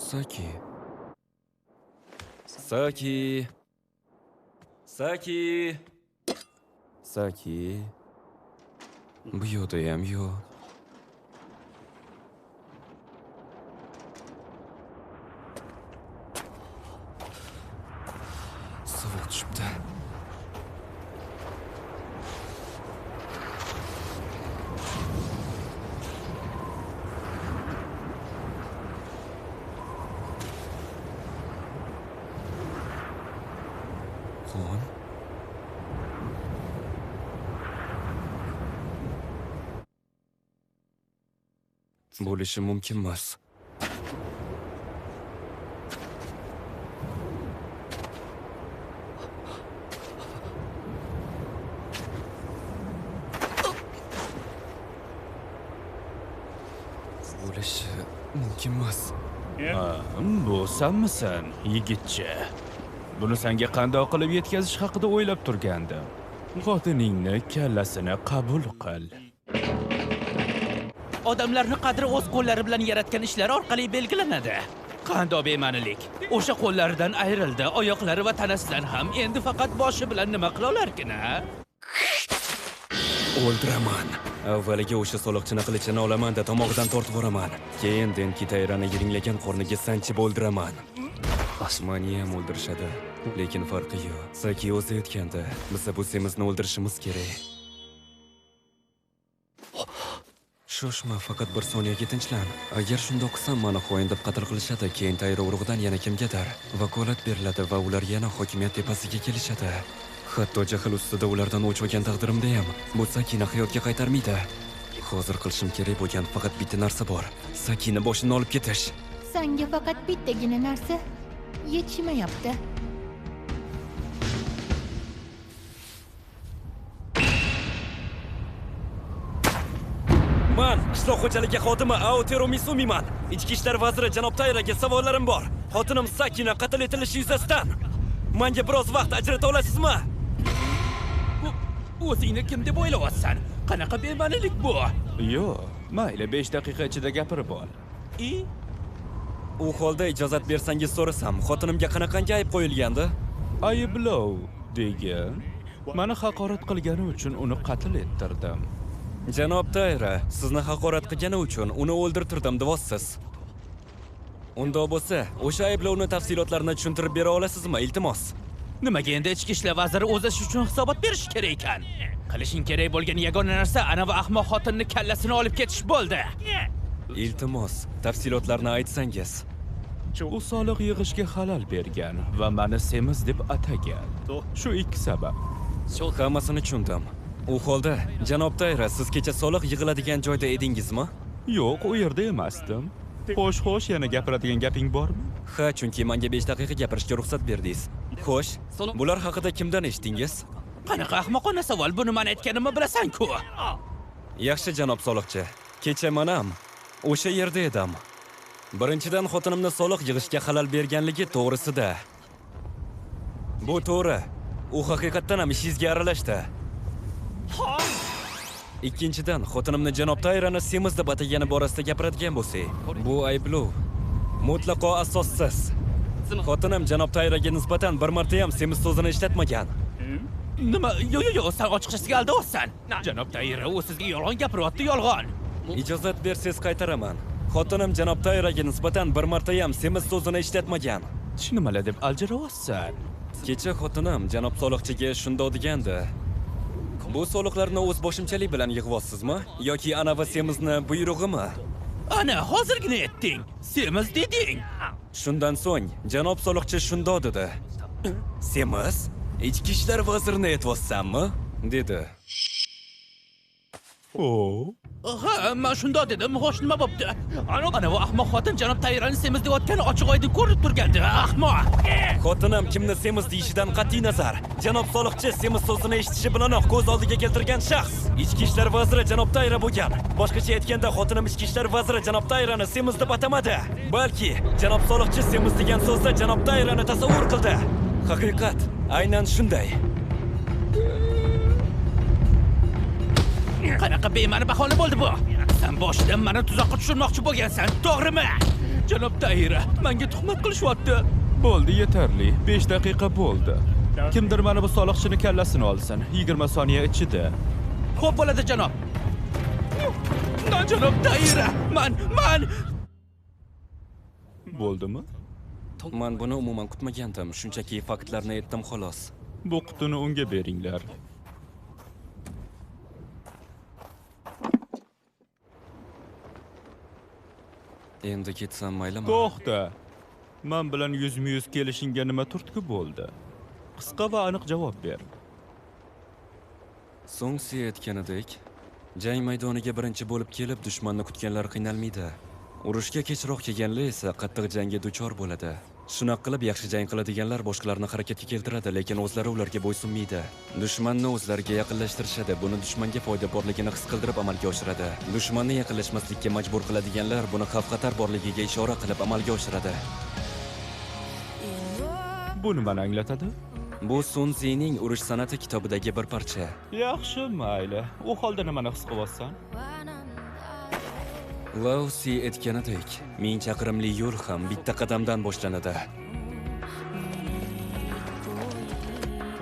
Saki. Saki. Saki. Saki. Bu yo'qdayam yo'q. Sovuq tushibdi. Xon. Bo'lishi mumkin emas. Bo'lishi mumkin emas. Bu senmisan, yigitcha? Buni senga qanday qilib yetkazish haqida o'ylab turgandim. Xotiningni kallasini qabul qil. Odamlarni qadri o'z qo'llari bilan yaratgan ishlari orqali belgilanadi. Qanday bema'nilik. O'sha qo'llaridan ayrildi, oyoqlari va tanasidan ham endi faqat boshi bilan nima qila olarkin, ha? O'ldiraman. Avvaliga o'sha soliqchini qilichini olaman-da tomog'idan tortib yuboraman. Keyin Denki Tayrani yiringlagan qorniga sanchib o'ldiraman. Mani ham o'ldirishadi, lekin farqi yo'q. Saki o'zi aytganda, biz bu semizni o'ldirishimiz kerak. Shoshma, faqat bir soniyaga tinchlan. Agar shundoq qilsam, mani xoin deb qatl qilishadi. Keyin Tayra urug'idan yana kimgadir vakolat beriladi va ular yana hokimiyat tepasiga kelishadi. Hatto jahl ustida ulardan o'ch olgan taqdirimda ham bu Sakini hayotga qaytarmaydi. Hozir qilishim kerak bo'lgan faqat bitta narsa bor. Sakini boshini olib ketish. Senga faqat bittagina narsa yetishmayapti. Man qishloq xo'jaligi xodimi Aotero Misumiman. Ichki ishlar vaziri janob Tayraga savollarim bor. Xotinim Sakina qatl etilishi yuzasidan. Menga biroz vaqt ajrata olasizmi? O'zingni kim deb o'ylayapsan? Qanaqa bema'nilik bu? Yo'q, mayli 5 daqiqa ichida gapirib ol. U holda ijozat bersangiz so'rasam, xotinimga qanaqangi ayb qo'yilgandi? Ayblov degan. Meni haqorat qilgani uchun uni qatl ettirdim. Janob Tayra, sizni haqorat qilgani uchun uni o'ldirtirdim deyapsiz. Unda bo'lsa, o'sha ayblovni tafsilotlarini tushuntirib bera olasizmi, iltimos? Nimaga endi ichki ishlar vaziri o'zi uchun hisobot berish kerak ekan? Qilishing kerak bo'lgan yagona narsa ana va ahmoq xotinni kallasini olib ketish bo'ldi. Iltimos, tafsilotlarni aytsangiz. U soliq yig'ishga xalal bergan va meni semiz deb atagan. Shu ikki sabab. Hammasini tushundim. U holda, janob Tayra, siz kecha soliq yig'iladigan joyda edingizmi? Yo'q, u yerda emasdim. Xo'sh, yana gapiradigan gaping bormi? Ha, chunki menga 5 daqiqa gapirishga ruxsat berdingiz. Xo'sh, bular haqida kimdan eshitdingiz? Qanaqa ahmoqona savol, buni men aytganimni bilasan-ku. Yaxshi janob soliqchi, kecha men ham o'sha yerda edim. Birinchidan xotinimni soliq yig'ishga xalal berganligi to'g'risida. Bu to'g'ri. U haqiqatdan ham ishingizga aralashdi. Ikkinchidan, xotinimni janob Tayrani semiz deb atagani borasida gapiradigan bo'lsak, bu ayblov mutlaqo asossiz. Xotinim janob Tayraga nisbatan bir marta ham semiz so'zini ishlatmagan. Nima? Yo'q, sen ochiqchasiga aldayapsan. Janob Tayra u sizga yolg'on gapiryapti, yolg'on. Ijozat bersangiz qaytaraman. Xotinim janob Tayraga nisbatan bir marta ham semiz so'zini ishlatmagan. Nimalar deb aljiryapsan? Kecha xotinim janob soliqchiga shundoq degandi. Bu soliqlarni o'z boshimchalik bilan yig'yapsizmi yoki ana va semizni buyrug'imi? Ana, hozirgina aytding. Semiz deding. Shundan so'ng janob soliqchi shundoq dedi. Semiz? Ichki ishlar vazirini aytyapsanmi? dedi. Ha, men shundoq dedim. Xo'sh, nima bo'pti? Ana va ahmoq xotin janob Tayrani semiz deyotgani ochiq-oydin ko'rinib turgandi. Ahmoq. Xotinim kimni semiz deyishidan qat'iy nazar, janob soliqchi semiz so'zini eshitishi bilanoq ko'z oldiga keltirgan shaxs ichki ishlar vaziri janob Tayra bo'lgan. Boshqacha aytganda, xotinim ichki ishlar vaziri janob Tayrani semiz deb atamadi, balki janob soliqchi semiz degan so'zda janob Tayrani tasavvur qildi. Haqiqat aynan shunday. Qanaqa bema'ni bahona bo'ldi bu? Sen boshidan meni tuzoqqa tushirmoqchi bo'lgansan, to'g'rimi? Janob Taira, menga tuhmat qilishyapti. Bo'ldi, yetarli. 5 daqiqa bo'ldi. Kimdir mana bu soliqchini kallasini olsin. 20 soniya ichida. Xo'p bo'ladi, janob. Janob Taira, man. Bo'ldimi? Man buni umuman kutmagandim. Shunchaki faktlarni aytdim xolos. Bu qutini unga beringlar. Endi ketsam maylimi? To'xta. Men bilan yuzma-yuz kelishingga nima turtki bo'ldi? Qisqa va aniq javob ber. So'ng siz aytganidek, jang maydoniga birinchi bo'lib kelib dushmanni kutganlar qiynalmaydi. Urushga kechroq kelganlar esa qattiq jangga duchor bo'ladi. Shunaqa qilib yaxshi jang qiladiganlar boshqalarni harakatga keltiradi, lekin o'zlari ularga bo'ysunmaydi. Dushmanni o'zlariga yaqinlashtirishadi, buni dushmanga foyda borligini his qildirib amalga oshiradi. Dushmanni yaqinlashmaslikka majbur qiladiganlar buni xavf-xatar borligiga ishora qilib amalga oshiradi. Bu nimani anglatadi? Bu Sun Tzuning urush san'ati kitobidagi bir parcha. Yaxshi, mayli. U holda nimani his qilyapsan? Lao Si aytganidek, 1000 chaqirimli yo'l ham bitta qadamdan boshlanadi.